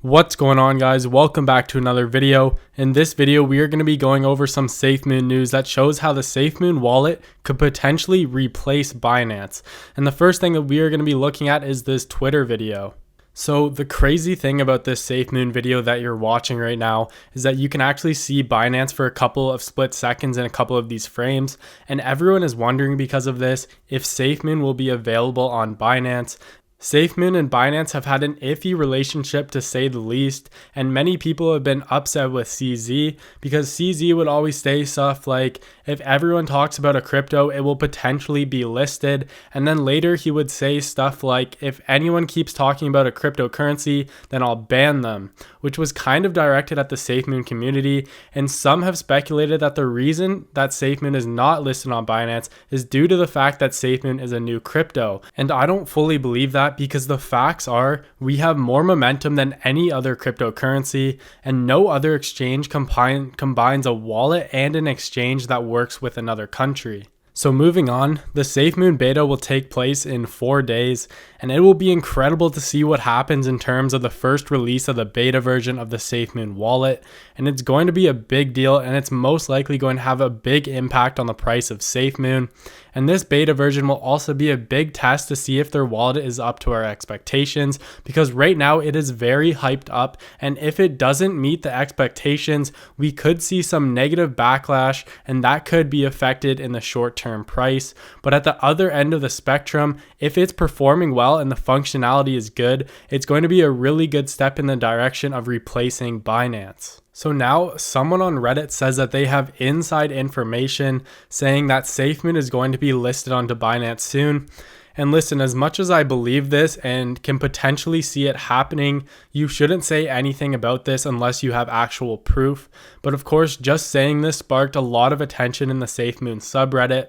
What's going on, guys? Welcome back to another video. In this video, we are going to be going over some Safemoon news that shows how the Safemoon wallet could potentially replace Binance. And the first thing that we are going to be looking at is this Twitter video. So the crazy thing about this Safemoon video that you're watching right now is that you can actually see Binance for a couple of split seconds in a couple of these frames, and everyone is wondering because of this if Safemoon will be available on Binance. Safemoon and Binance have had an iffy relationship, to say the least, and many people have been upset with CZ because CZ would always say stuff like, if everyone talks about a crypto, it will potentially be listed, and then later he would say stuff like, if anyone keeps talking about a cryptocurrency, then I'll ban them, which was kind of directed at the Safemoon community, and some have speculated that the reason that Safemoon is not listed on Binance is due to the fact that Safemoon is a new crypto, and I don't fully believe that, because the facts are we have more momentum than any other cryptocurrency, and no other exchange combines a wallet and an exchange that works with another country. So moving on, the Safemoon beta will take place in 4 days, and it will be incredible to see what happens in terms of the first release of the beta version of the Safemoon wallet, and it's going to be a big deal, and it's most likely going to have a big impact on the price of Safemoon. And this beta version will also be a big test to see if their wallet is up to our expectations, because right now it is very hyped up, and if it doesn't meet the expectations, we could see some negative backlash, and that could be affected in the short term price. But at the other end of the spectrum, if it's performing well and the functionality is good, it's going to be a really good step in the direction of replacing Binance. So now someone on Reddit says that they have inside information saying that Safemoon is going to be listed onto Binance soon. And listen, as much as I believe this and can potentially see it happening, you shouldn't say anything about this unless you have actual proof. But of course, just saying this sparked a lot of attention in the Safemoon subreddit.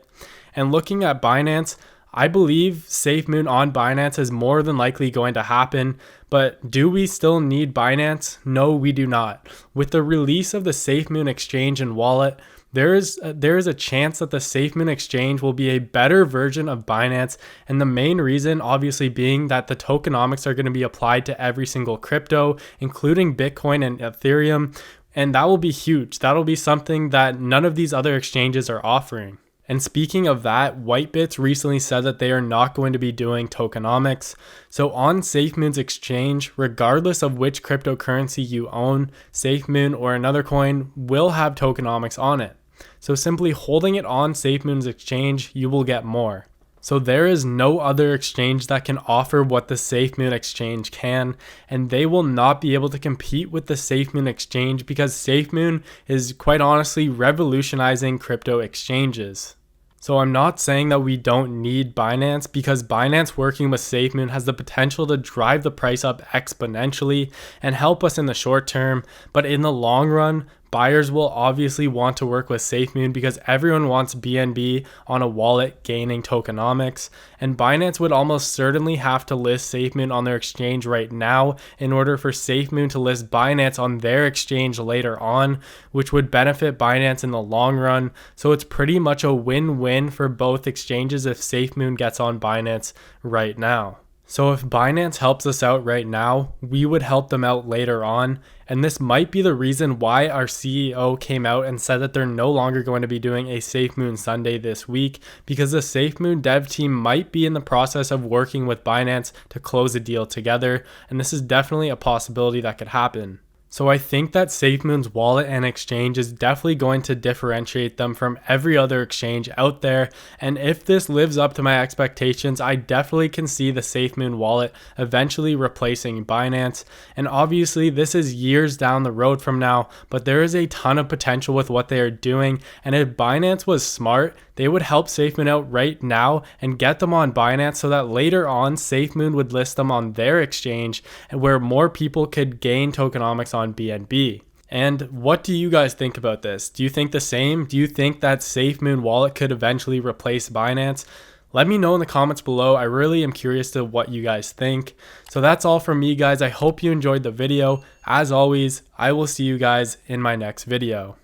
And looking at Binance, I believe Safemoon on Binance is more than likely going to happen, but do we still need Binance? No, we do not. With the release of the Safemoon exchange and wallet, there is a chance that the Safemoon exchange will be a better version of Binance, and the main reason obviously being that the tokenomics are going to be applied to every single crypto, including Bitcoin and Ethereum, and that will be huge. That'll be something that none of these other exchanges are offering. And speaking of that, Whitebits recently said that they are not going to be doing tokenomics. So on Safemoon's exchange, regardless of which cryptocurrency you own, Safemoon or another coin will have tokenomics on it. So simply holding it on Safemoon's exchange, you will get more. So there is no other exchange that can offer what the Safemoon exchange can, and they will not be able to compete with the Safemoon exchange because Safemoon is quite honestly revolutionizing crypto exchanges. So I'm not saying that we don't need Binance, because Binance working with Safemoon has the potential to drive the price up exponentially and help us in the short term, but in the long run, buyers will obviously want to work with Safemoon because everyone wants BNB on a wallet gaining tokenomics, and Binance would almost certainly have to list Safemoon on their exchange right now in order for Safemoon to list Binance on their exchange later on, which would benefit Binance in the long run. So it's pretty much a win-win for both exchanges if Safemoon gets on Binance right now. So if Binance helps us out right now, we would help them out later on. And this might be the reason why our CEO came out and said that they're no longer going to be doing a Safemoon Sunday this week, because the Safemoon dev team might be in the process of working with Binance to close a deal together. And this is definitely a possibility that could happen. So I think that Safemoon's wallet and exchange is definitely going to differentiate them from every other exchange out there. And if this lives up to my expectations, I definitely can see the Safemoon wallet eventually replacing Binance. And obviously this is years down the road from now, but there is a ton of potential with what they are doing. And if Binance was smart, they would help Safemoon out right now and get them on Binance so that later on Safemoon would list them on their exchange, and where more people could gain tokenomics on BNB. And what do you guys think about this? Do you think the same? Do you think that Safemoon wallet could eventually replace Binance? Let me know in the comments below. I really am curious to what you guys think. So that's all from me, guys. I hope you enjoyed the video. As always, I will see you guys in my next video.